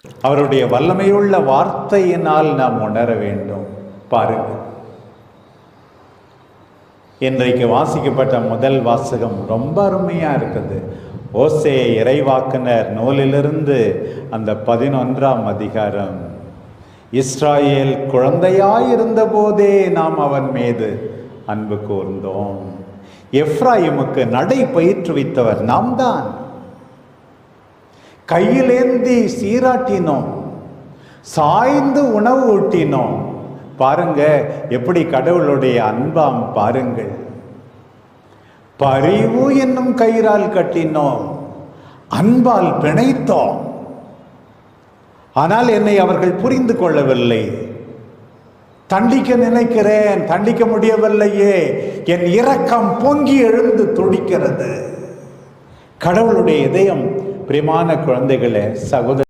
அவருடைய வல்லமையுள்ள வார்த்தையினால் நாம் உணர வேண்டும். பாருங்கள், இன்றைக்கு வாசிக்கப்பட்ட முதல் வாசகம் ரொம்ப அருமையாக இருக்குது. ஓசேயா இறைவாக்கினர் நூலிலிருந்து அந்த 11ஆம் அதிகாரம். இஸ்ராயேல் குழந்தையாயிருந்த போதே நாம் அவன் மீது அன்பு கூர்ந்தோம். எப்ராயிமுக்கு நடை பயிற்றுவித்தவர் நாம் தான். கையிலேந்தி சீராட்டினோம், சாய்ந்து உணவு ஊட்டினோம். பாருங்க எப்படி கடவுளுடைய அன்பாம் பாருங்கள். பரிவு என்னும் கயிறால் கட்டினோம், அன்பால் பிணைத்தோம். ஆனால் என்னை அவர்கள் புரிந்து கொள்ளவில்லை. தண்டிக்க நினைக்கிறேன், தண்டிக்க முடியவில்லையே. என் இரக்கம் பொங்கி எழுந்து துடிக்கிறது. கடவுளுடைய இதயம் பிரியமான குழந்தைகளே, சகோதர